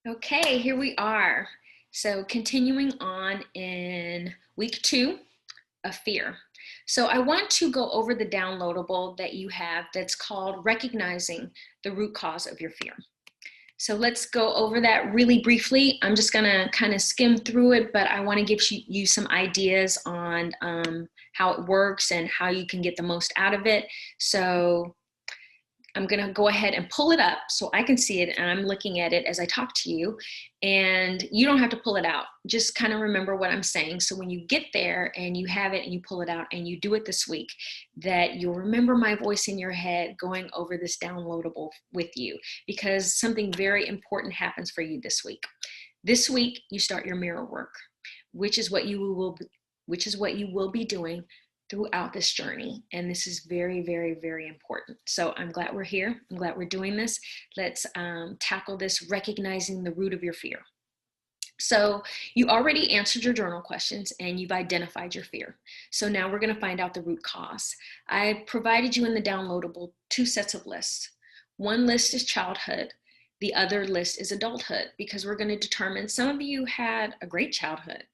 Okay, here we are. So, continuing on in week 2 of fear. So, I want to go over the downloadable that you have that's called Recognizing the Root Cause of Your Fear. So, let's go over that really briefly. I'm just going to kind of skim through it, but I want to give you some ideas on how it works and how you can get the most out of it. So, I'm going to go ahead and pull it up so I can see it, and I'm looking at it as I talk to you. And you don't have to pull it out. Just kind of remember what I'm saying. So when you get there and you have it and you pull it out and you do it this week, that you'll remember my voice in your head going over this downloadable with you, because something very important happens for you this week. This week, you start your mirror work, which is what you will be doing throughout this journey. And this is very, very, very important. So I'm glad we're here. I'm glad we're doing this. Let's tackle this, recognizing the root of your fear. So you already answered your journal questions and you've identified your fear. So now we're going to find out the root cause. I provided you in the downloadable 2 sets of lists. One list is childhood. The other list is adulthood, because we're going to determine some of you had a great childhood.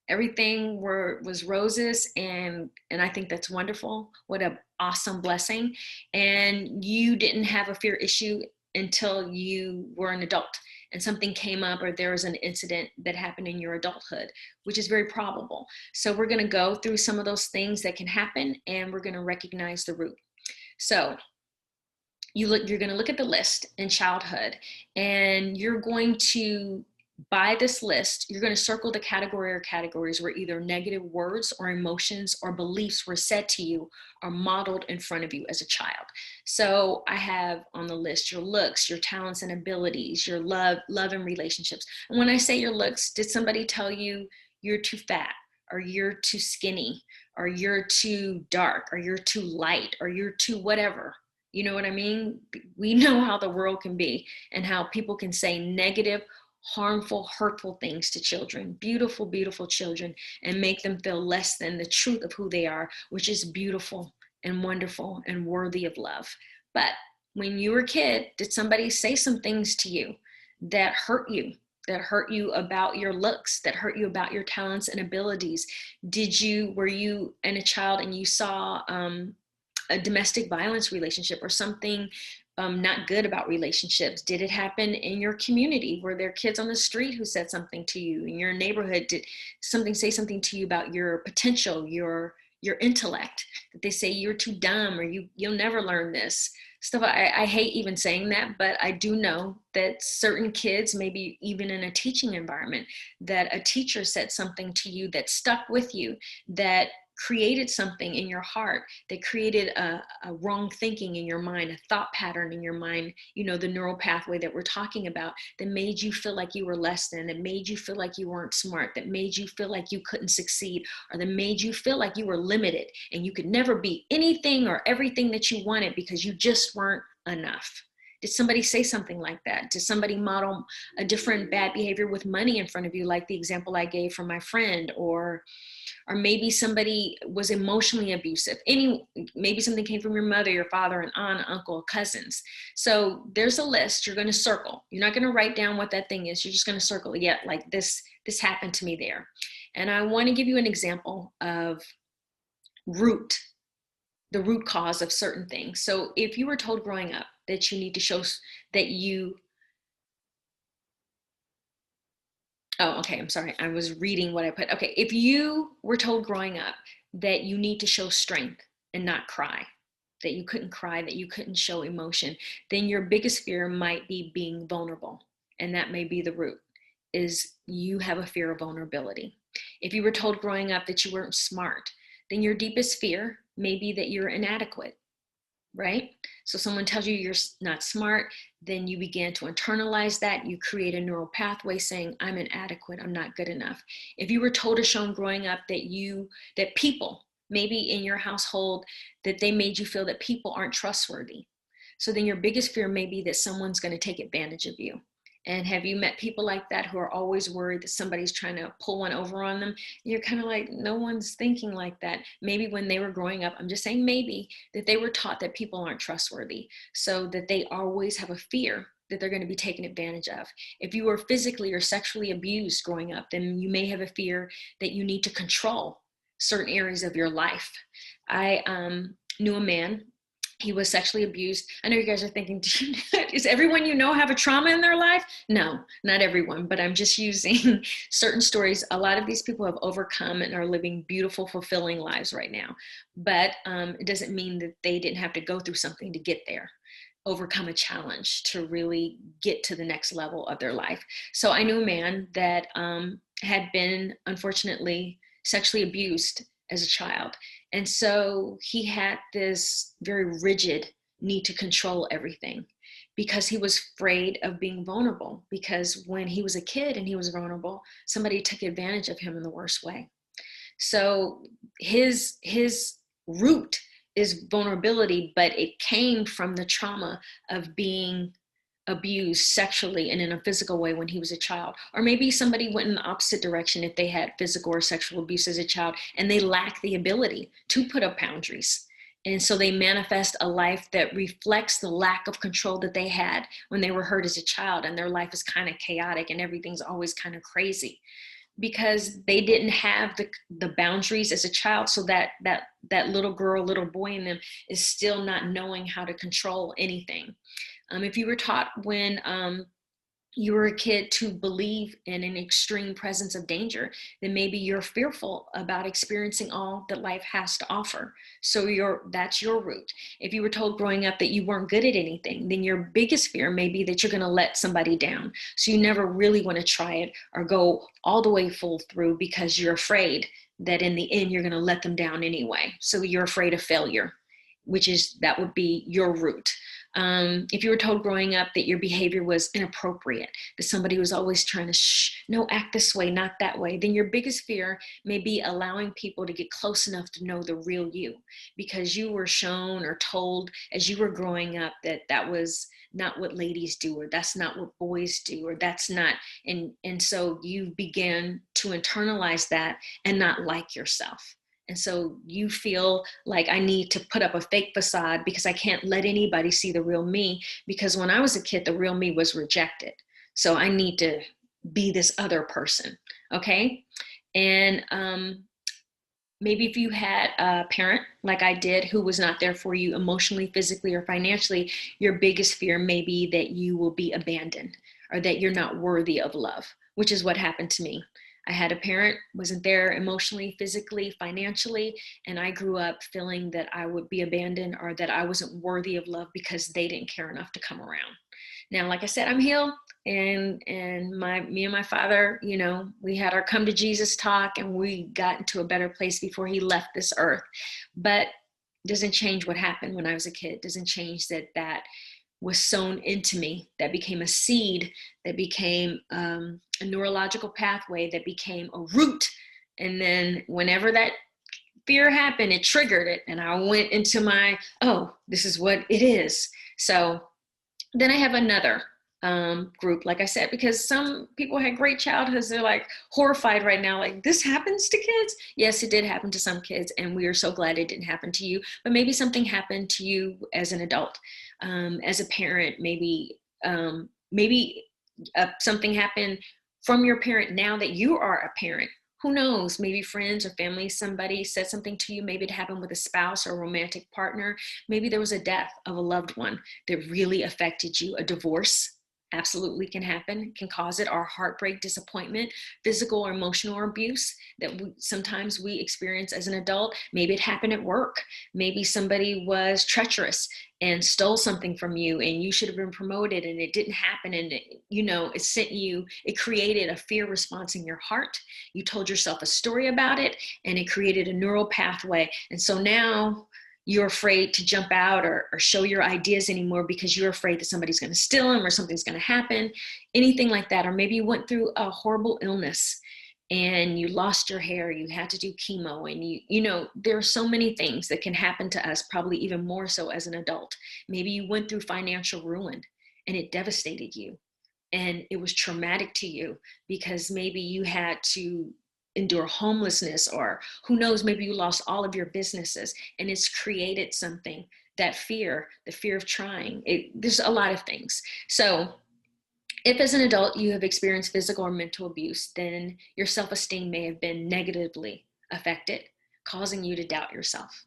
Everything was roses, and I think that's wonderful. What an awesome blessing. And you didn't have a fear issue until you were an adult and something came up, or there was an incident that happened in your adulthood, which is very probable. So we're going to go through some of those things that can happen, and we're going to recognize the root. So you're going to look at the list in childhood, and you're going to, by this list, you're going to circle the category or categories where either negative words or emotions or beliefs were said to you or modeled in front of you as a child. So I have on the list your looks, your talents and abilities, your love and relationships. And when I say your looks, did somebody tell you you're too fat, or you're too skinny, or you're too dark, or you're too light, or you're too whatever? You know what I mean? We know how the world can be and how people can say negative, harmful, hurtful things to children, beautiful, beautiful children, and make them feel less than the truth of who they are, which is beautiful and wonderful and worthy of love. But when you were a kid, did somebody say some things to you that hurt you? That hurt you about your looks, that hurt you about your talents and abilities? Were you in a child and you saw a domestic violence relationship or something not good about relationships? Did it happen in your community? Were there kids on the street who said something to you? In your neighborhood, did something say something to you about your potential, your intellect? That they say you're too dumb, or you'll never learn this stuff? I hate even saying that, but I do know that certain kids, maybe even in a teaching environment, that a teacher said something to you that stuck with you, that created something in your heart, that created a wrong thinking in your mind, a thought pattern in your mind, the neural pathway that we're talking about, that made you feel like you were less than, that made you feel like you weren't smart, that made you feel like you couldn't succeed, or that made you feel like you were limited and you could never be anything or everything that you wanted because you just weren't enough. Did somebody say something like that? Did somebody model a different bad behavior with money in front of you, like the example I gave from my friend? Or maybe somebody was emotionally abusive. Maybe something came from your mother, your father, an aunt, uncle, cousins. So there's a list you're going to circle. You're not going to write down what that thing is. You're just going to circle, yeah, like this happened to me there. And I want to give you an example of the root cause of certain things. So if you were told growing up that you need to show that you Oh, okay. I'm sorry. I was reading what I put. Okay. If you were told growing up that you need to show strength and not cry, that you couldn't cry, that you couldn't show emotion, then your biggest fear might be being vulnerable. And that may be the root, is you have a fear of vulnerability. If you were told growing up that you weren't smart, then your deepest fear may be that you're inadequate, right? So someone tells you you're not smart, then you begin to internalize that. You create a neural pathway saying, I'm inadequate, I'm not good enough. If you were told or shown growing up that people, maybe in your household, that they made you feel that people aren't trustworthy, so then your biggest fear may be that someone's going to take advantage of you. And have you met people like that who are always worried that somebody's trying to pull one over on them? You're kind of like, no one's thinking like that. Maybe when they were growing up, I'm just saying maybe, that they were taught that people aren't trustworthy, so that they always have a fear that they're going to be taken advantage of. If you were physically or sexually abused growing up, then you may have a fear that you need to control certain areas of your life. I knew a man. He was sexually abused. I know you guys are thinking, is everyone you know have a trauma in their life? No, not everyone, but I'm just using certain stories. A lot of these people have overcome and are living beautiful, fulfilling lives right now. But it doesn't mean that they didn't have to go through something to get there, overcome a challenge to really get to the next level of their life. So I knew a man that had been, unfortunately, sexually abused as a child. And so he had this very rigid need to control everything because he was afraid of being vulnerable. Because when he was a kid and he was vulnerable, somebody took advantage of him in the worst way. So his root is vulnerability, but it came from the trauma of being abused sexually and in a physical way when he was a child. Or maybe somebody went in the opposite direction if they had physical or sexual abuse as a child and they lack the ability to put up boundaries. And so they manifest a life that reflects the lack of control that they had when they were hurt as a child, and their life is kind of chaotic and everything's always kind of crazy because they didn't have the boundaries as a child. So that little girl, little boy in them is still not knowing how to control anything. If you were taught when you were a kid to believe in an extreme presence of danger, then maybe you're fearful about experiencing all that life has to offer. So that's your root. If you were told growing up that you weren't good at anything, then your biggest fear may be that you're going to let somebody down. So you never really want to try it or go all the way full through because you're afraid that in the end you're going to let them down anyway. So you're afraid of failure, that would be your root. If you were told growing up that your behavior was inappropriate, that somebody was always trying to no, act this way, not that way, then your biggest fear may be allowing people to get close enough to know the real you, because you were shown or told as you were growing up that was not what ladies do, or that's not what boys do, or that's not, and so you began to internalize that and not like yourself. And so you feel like I need to put up a fake facade because I can't let anybody see the real me, because when I was a kid, the real me was rejected. So I need to be this other person. Okay. And maybe if you had a parent like I did who was not there for you emotionally, physically, or financially, your biggest fear may be that you will be abandoned or that you're not worthy of love, which is what happened to me. I had a parent, wasn't there emotionally, physically, financially, and I grew up feeling that I would be abandoned or that I wasn't worthy of love because they didn't care enough to come around. Now, like I said, I'm healed, and me and my father, we had our come to Jesus talk, and we got into a better place before he left this earth. But it doesn't change what happened when I was a kid. It doesn't change that was sown into me, that became a seed, that became a neurological pathway, that became a root. And then whenever that fear happened, it triggered it. And I went into this is what it is. So then I have another group, like I said, because some people had great childhoods. They're like horrified right now. Like, this happens to kids? Yes, it did happen to some kids. And we are so glad it didn't happen to you. But maybe something happened to you as an adult, as a parent, maybe something happened from your parent now that you are a parent. Who knows, maybe friends or family, somebody said something to you. Maybe it happened with a spouse or a romantic partner. Maybe there was a death of a loved one that really affected you. A divorce absolutely can happen, can cause it, or heartbreak, disappointment, physical or emotional abuse that sometimes we experience as an adult. Maybe it happened at work. Maybe somebody was treacherous and stole something from you, and you should have been promoted and it didn't happen. And it created a fear response in your heart. You told yourself a story about it, and it created a neural pathway. And so now you're afraid to jump out or show your ideas anymore because you're afraid that somebody's going to steal them or something's going to happen, anything like that. Or maybe you went through a horrible illness and you lost your hair, you had to do chemo, and there are so many things that can happen to us, probably even more so as an adult. Maybe you went through financial ruin and it devastated you and it was traumatic to you because maybe you had to endure homelessness, or who knows, maybe you lost all of your businesses and it's created something that fear, the fear of trying. There's a lot of things. So if as an adult you have experienced physical or mental abuse, then your self-esteem may have been negatively affected, causing you to doubt yourself.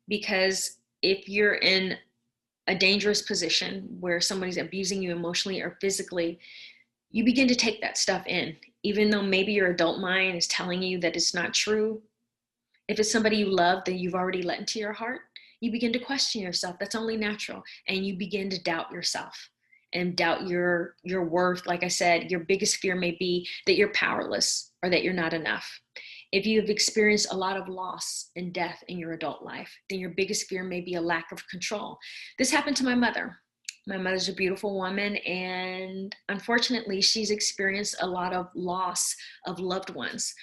Because if you're in a dangerous position where somebody's abusing you emotionally or physically, you begin to take that stuff in, even though maybe your adult mind is telling you that it's not true. If it's somebody you love that you've already let into your heart, you begin to question yourself. That's only natural. And you begin to doubt yourself and doubt your worth. Like I said, your biggest fear may be that you're powerless or that you're not enough. If you've experienced a lot of loss and death in your adult life, then your biggest fear may be a lack of control. This happened to my mother. My mother's a beautiful woman, and unfortunately, she's experienced a lot of loss of loved ones.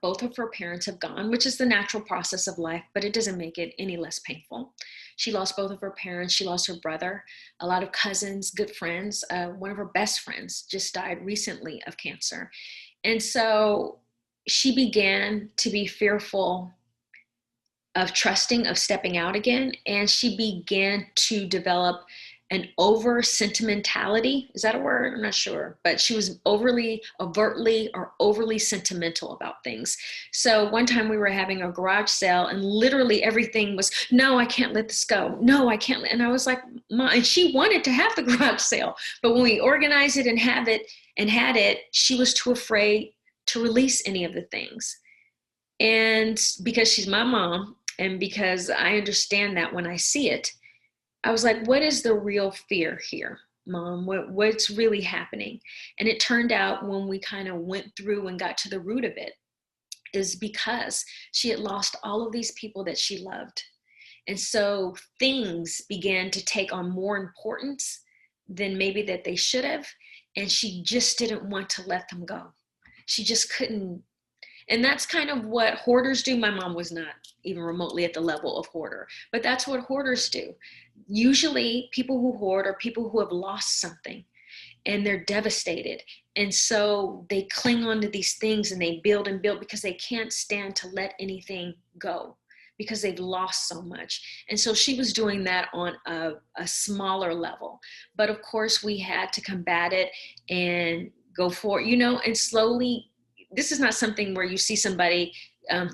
Both of her parents have gone, which is the natural process of life, but it doesn't make it any less painful. She lost both of her parents. She lost her brother, a lot of cousins, good friends. One of her best friends just died recently of cancer. And so she began to be fearful of trusting, of stepping out again. And she began to develop an over sentimentality. Is that a word? I'm not sure. But she was overtly or overly sentimental about things. So one time we were having a garage sale and literally everything was, no, I can't let this go. No, I can't. And I was like, Mom, and she wanted to have the garage sale. But when we organized it and had it, she was too afraid to release any of the things. And because she's my mom and because I understand that when I see it, I was like, what is the real fear here, Mom? What's really happening? And it turned out when we kind of went through and got to the root of it is because she had lost all of these people that she loved. And so things began to take on more importance than maybe that they should have. And she just didn't want to let them go. She just couldn't. And that's kind of what hoarders do. My mom was not even remotely at the level of hoarder, but that's what hoarders do. Usually people who hoard are people who have lost something and they're devastated. And so they cling on to these things and they build and build because they can't stand to let anything go because they've lost so much. And so she was doing that on a smaller level. But of course we had to combat it and go for it, and slowly. This is not something where you see somebody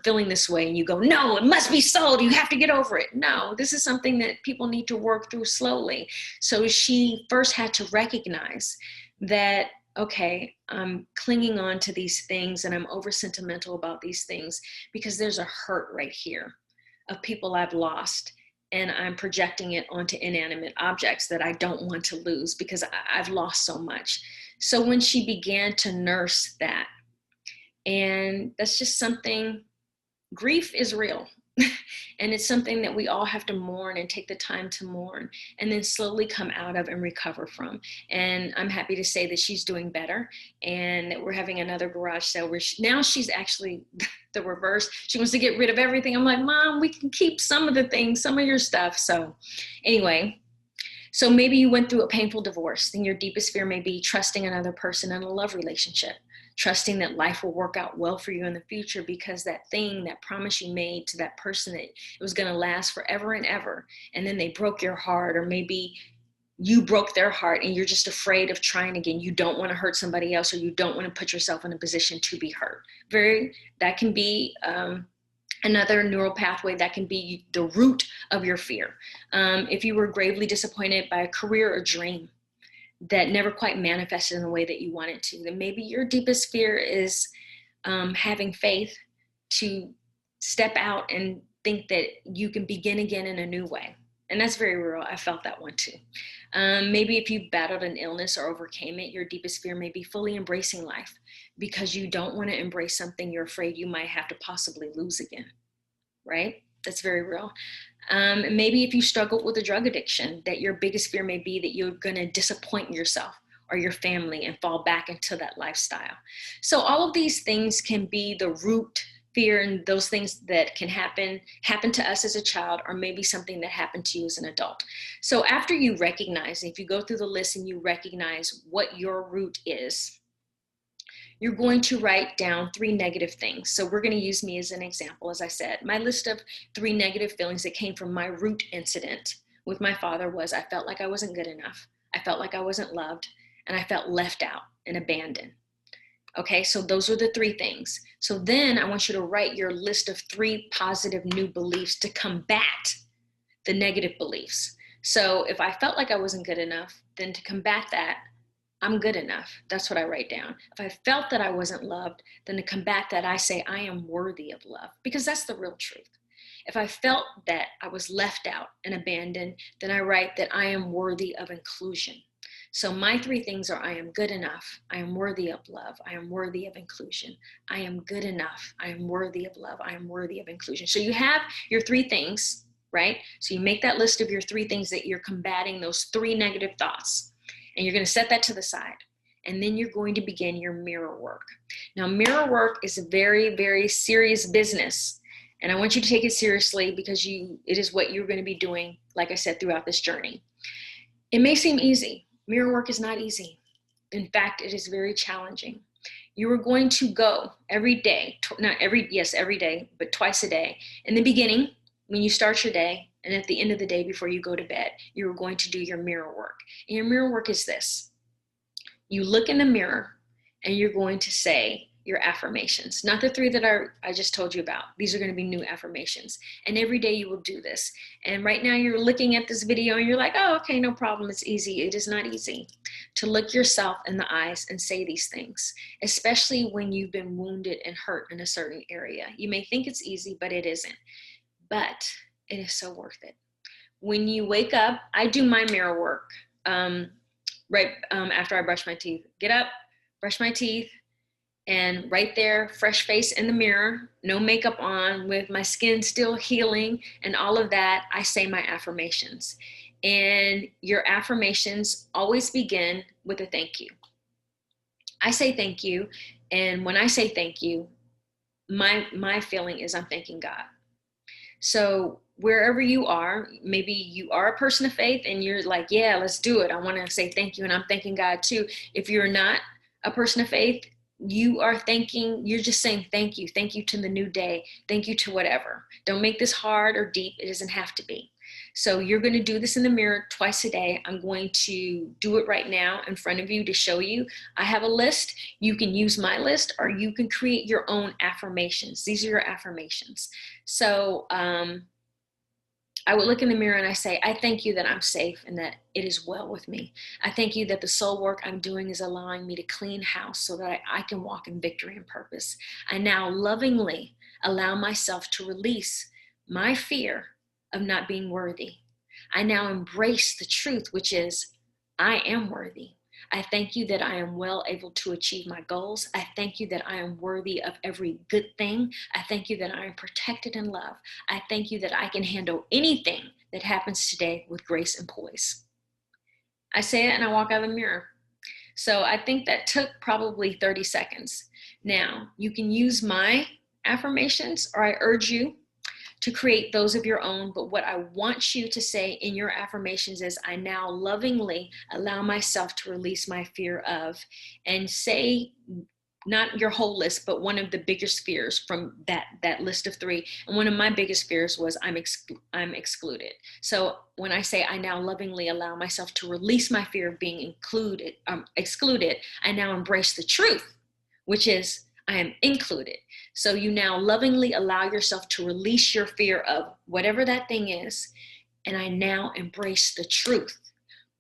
feeling this way and you go, no, it must be sold. You have to get over it. No, this is something that people need to work through slowly. So she first had to recognize that, okay, I'm clinging on to these things and I'm over sentimental about these things because there's a hurt right here of people I've lost. And I'm projecting it onto inanimate objects that I don't want to lose because I've lost so much. So when she began to nurse that, and that's just something, grief is real. And it's something that we all have to mourn and take the time to mourn and then slowly come out of and recover from. And I'm happy to say that she's doing better and that we're having another garage sale where now she's actually the reverse. She wants to get rid of everything. I'm like, Mom, we can keep some of the things, some of your stuff. So anyway, so maybe you went through a painful divorce. Then your deepest fear may be trusting another person in a love relationship, trusting that life will work out well for you in the future because that thing, that promise you made to that person that it was going to last forever and ever, and then they broke your heart, or maybe you broke their heart and you're just afraid of trying again. You don't want to hurt somebody else, or you don't want to put yourself in a position to be hurt. That can be another neural pathway that can be the root of your fear. If you were gravely disappointed by a career or dream that never quite manifested in the way that you want it to, then maybe your deepest fear is having faith to step out and think that you can begin again in a new way. And that's very real. I felt that one too. Maybe if you battled an illness or overcame it, your deepest fear may be fully embracing life because you don't want to embrace something you're afraid you might have to possibly lose again, right? That's very real. Maybe if you struggled with a drug addiction, that your biggest fear may be that you're going to disappoint yourself or your family and fall back into that lifestyle. So all of these things can be the root fear, and those things that can happen to us as a child, or maybe something that happened to you as an adult. So after you recognize, if you go through the list and you recognize what your root is, you're going to write down 3 negative things. So we're going to use me as an example. As I said, my list of 3 negative feelings that came from my root incident with my father was I felt like I wasn't good enough, I felt like I wasn't loved, and I felt left out and abandoned. Okay, so those are the 3 things. So then I want you to write your list of 3 positive new beliefs to combat the negative beliefs. So if I felt like I wasn't good enough, then to combat that, I'm good enough. That's what I write down. If I felt that I wasn't loved, then to combat that, I say I am worthy of love, because that's the real truth. If I felt that I was left out and abandoned, then I write that I am worthy of inclusion. So my 3 things are I am good enough, I am worthy of love, I am worthy of inclusion. I am good enough, I am worthy of love, I am worthy of inclusion. So you have your 3 things, right? So you make that list of your 3 things that you're combating, those 3 negative thoughts. And you're going to set that to the side. And then you're going to begin your mirror work. Now, mirror work is a very, very serious business. And I want you to take it seriously because it is what you're going to be doing, like I said, throughout this journey. It may seem easy. Mirror work is not easy. In fact, it is very challenging. You are going to go every day, every day, but twice a day. In the beginning, when you start your day, and at the end of the day before you go to bed, you're going to do your mirror work. And your mirror work is this. You look in the mirror and you're going to say your affirmations, not the 3 that I just told you about. These are going to be new affirmations. And every day you will do this. And right now you're looking at this video and you're like, oh, okay, no problem. It's easy. It is not easy to look yourself in the eyes and say these things, especially when you've been wounded and hurt in a certain area. You may think it's easy, but it isn't. But it is so worth it. When you wake up, I do my mirror work right after I brush my teeth. Get up, brush my teeth, and right there, fresh face in the mirror, no makeup on, with my skin still healing and all of that, I say my affirmations. And your affirmations always begin with a thank you. I say thank you, and when I say thank you, my feeling is I'm thanking God. So wherever you are, maybe you are a person of faith and you're like, yeah, let's do it. I want to say thank you. And I'm thanking God too. If you're not a person of faith, you're just saying thank you. Thank you to the new day. Thank you to whatever. Don't make this hard or deep. It doesn't have to be. So you're going to do this in the mirror twice a day. I'm going to do it right now in front of you to show you. I have a list. You can use my list or you can create your own affirmations. These are your affirmations. So I would look in the mirror and I say, I thank you that I'm safe and that it is well with me. I thank you that the soul work I'm doing is allowing me to clean house so that I can walk in victory and purpose. I now lovingly allow myself to release my fear of not being worthy. I now embrace the truth, which is I am worthy. I thank you that I am well able to achieve my goals. I thank you that I am worthy of every good thing. I thank you that I am protected and loved. I thank you that I can handle anything that happens today with grace and poise. I say it and I walk out of the mirror. So I think that took probably 30 seconds. Now, you can use my affirmations, or I urge you to create those of your own. But what I want you to say in your affirmations is, I now lovingly allow myself to release my fear of, and say not your whole list, but one of the biggest fears from that list of 3. And one of my biggest fears was I'm excluded. So when I say I now lovingly allow myself to release my fear of being excluded, I now embrace the truth, which is I am included. So you now lovingly allow yourself to release your fear of whatever that thing is. And I now embrace the truth,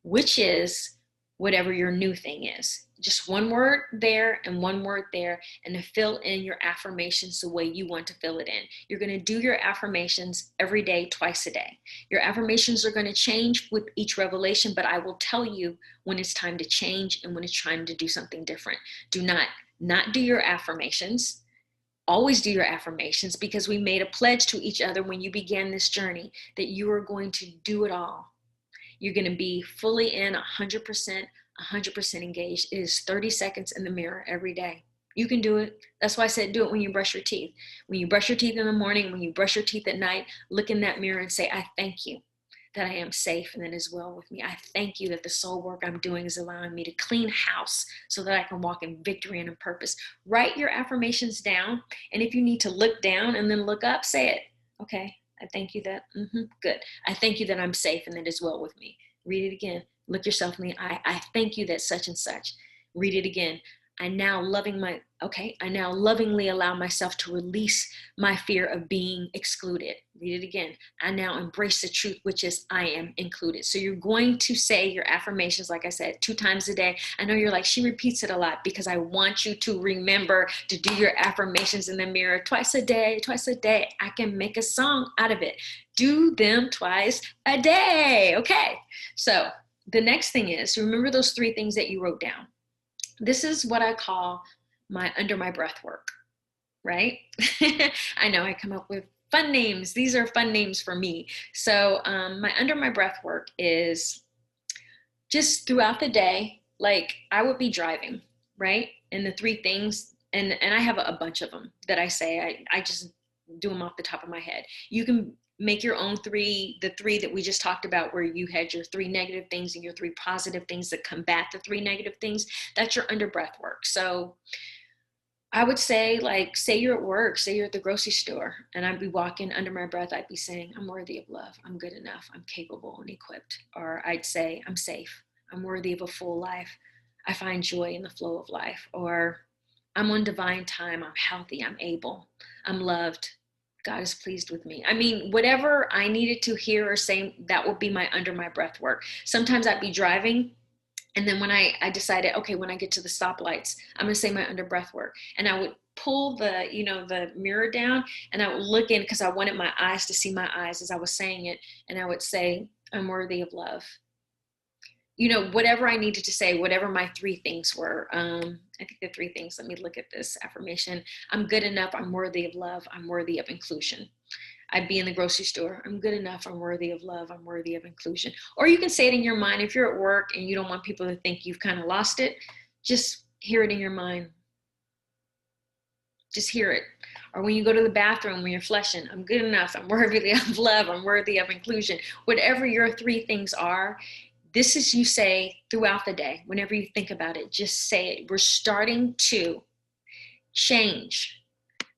which is whatever your new thing is. Just one word there and one word there, and to fill in your affirmations the way you want to fill it in. You're going to do your affirmations every day, twice a day. Your affirmations are going to change with each revelation, but I will tell you when it's time to change and when it's time to do something different. Do not do your affirmations. Always do your affirmations, because we made a pledge to each other when you began this journey that you are going to do it all. You're going to be fully in 100% engaged. It is 30 seconds in the mirror every day. You can do it. That's why I said do it when you brush your teeth. When you brush your teeth in the morning, when you brush your teeth at night, look in that mirror and say, I thank you that I am safe and that is well with me. I thank you that the soul work I'm doing is allowing me to clean house so that I can walk in victory and in purpose. Write your affirmations down. And if you need to look down and then look up, say it. Okay, I thank you that, good. I thank you that I'm safe and that it is well with me. Read it again. Look yourself in the eye. I thank you that such and such. Read it again. I now lovingly allow myself to release my fear of being excluded. Read it again. I now embrace the truth, which is I am included. So you're going to say your affirmations, like I said, 2 times a day. I know you're like, she repeats it a lot, because I want you to remember to do your affirmations in the mirror twice a day, twice a day. I can make a song out of it. Do them twice a day. Okay. So the next thing is, remember those 3 things that you wrote down. This is what I call my under my breath work, right? I know I come up with fun names. These are fun names for me. So my under my breath work is just throughout the day, like I would be driving, right? And the 3 things, and I have a bunch of them that I say, I just do them off the top of my head. You can make your own 3, the 3 that we just talked about, where you had your 3 negative things and your 3 positive things that combat the 3 negative things. That's your under breath work. So I would say, like, say you're at work, say you're at the grocery store, and I'd be walking under my breath. I'd be saying, I'm worthy of love. I'm good enough. I'm capable and equipped. Or I'd say, I'm safe. I'm worthy of a full life. I find joy in the flow of life. Or I'm on divine time. I'm healthy. I'm able. I'm loved. God is pleased with me. I mean, whatever I needed to hear or say, that would be my under my breath work. Sometimes I'd be driving, and then when I decided, okay, when I get to the stoplights, I'm going to say my under breath work. And I would pull the mirror down, and I would look in, because I wanted my eyes to see my eyes as I was saying it. And I would say, I'm worthy of love. Whatever I needed to say, whatever my 3 things were. I think the 3 things, let me look at this affirmation. I'm good enough. I'm worthy of love. I'm worthy of inclusion. I'd be in the grocery store. I'm good enough. I'm worthy of love. I'm worthy of inclusion. Or you can say it in your mind. If you're at work and you don't want people to think you've kind of lost it, just hear it in your mind. Just hear it. Or when you go to the bathroom, when you're flushing, I'm good enough. I'm worthy of love. I'm worthy of inclusion. Whatever your 3 things are, this is, you say throughout the day, whenever you think about it, just say it. We're starting to change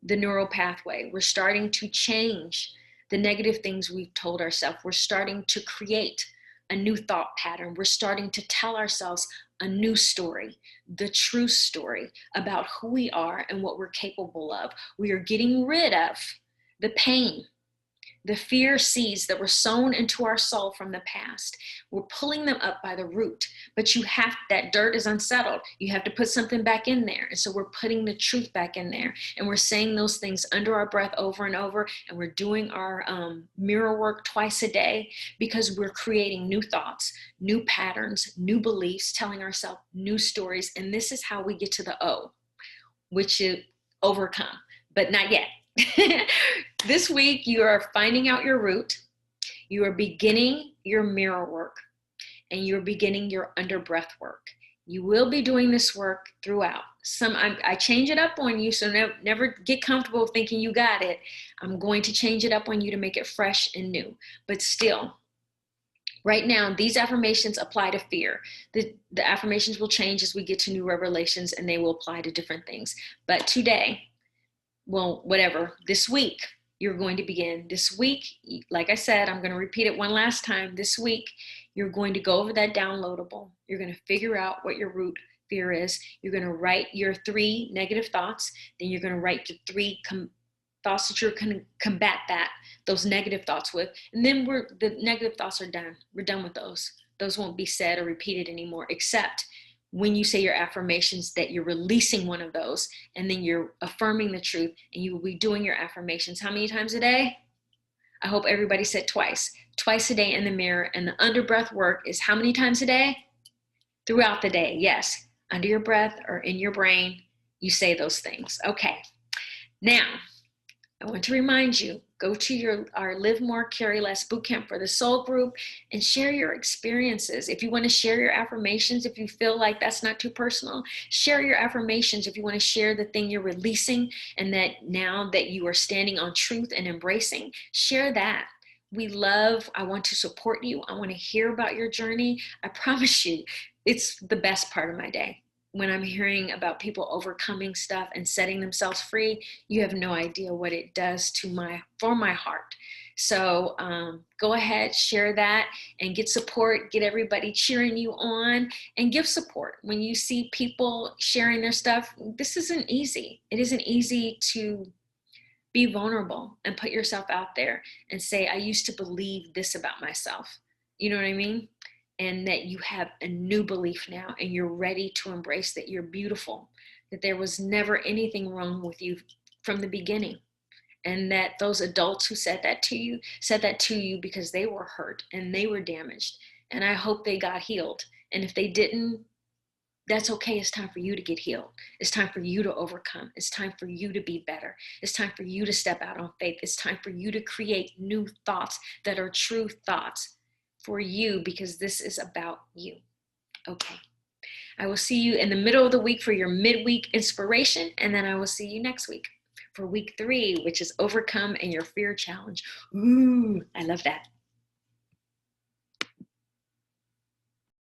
the neural pathway. We're starting to change the negative things we've told ourselves. We're starting to create a new thought pattern. We're starting to tell ourselves a new story, the true story about who we are and what we're capable of. We are getting rid of the pain, the fear seeds that were sown into our soul from the past. We're pulling them up by the root, but that dirt is unsettled. You have to put something back in there. And so we're putting the truth back in there, and we're saying those things under our breath over and over. And we're doing our mirror work twice a day, because we're creating new thoughts, new patterns, new beliefs, telling ourselves new stories. And this is how we get to the O, which is overcome, but not yet. This week, you are finding out your root, you are beginning your mirror work, and you're beginning your under breath work. You will be doing this work throughout. I change it up on you, so never get comfortable thinking you got it. I'm going to change it up on you to make it fresh and new. But still, right now, these affirmations apply to fear. The affirmations will change as we get to new revelations, and they will apply to different things. But today, this week, you're going to begin. This week, like I said, I'm going to repeat it one last time. This week, you're going to go over that downloadable. You're going to figure out what your root fear is. You're going to write your 3 negative thoughts. Then you're going to write the 3 thoughts that you're going to combat those negative thoughts with. And then the negative thoughts are done. We're done with those. Those won't be said or repeated anymore, except when you say your affirmations, that you're releasing one of those, and then you're affirming the truth, and you will be doing your affirmations. How many times a day? I hope everybody said twice a day in the mirror. And the under breath work is how many times a day? Throughout the day. Yes. Under your breath or in your brain, you say those things. Okay. Now, I want to remind you, go to our Live More, Carry Less bootcamp for the soul group and share your experiences. If you want to share your affirmations, if you feel like that's not too personal, share your affirmations. If you want to share the thing you're releasing and that now that you are standing on truth and embracing, share that. I want to support you. I want to hear about your journey. I promise you, it's the best part of my day. When I'm hearing about people overcoming stuff and setting themselves free, you have no idea what it does for my heart. So go ahead, share that, and get support. Get everybody cheering you on, and give support when you see people sharing their stuff. This isn't easy. It isn't easy to be vulnerable and put yourself out there and say, I used to believe this about myself. You know what I mean? And that you have a new belief now, and you're ready to embrace that you're beautiful, that there was never anything wrong with you from the beginning. And that those adults who said that to you because they were hurt and they were damaged. And I hope they got healed. And if they didn't, that's okay. It's time for you to get healed. It's time for you to overcome. It's time for you to be better. It's time for you to step out on faith. It's time for you to create new thoughts that are true thoughts for you, because this is about you. Okay. I will see you in the middle of the week for your midweek inspiration, and then I will see you next week for week 3, which is overcome and your fear challenge. Ooh, I love that.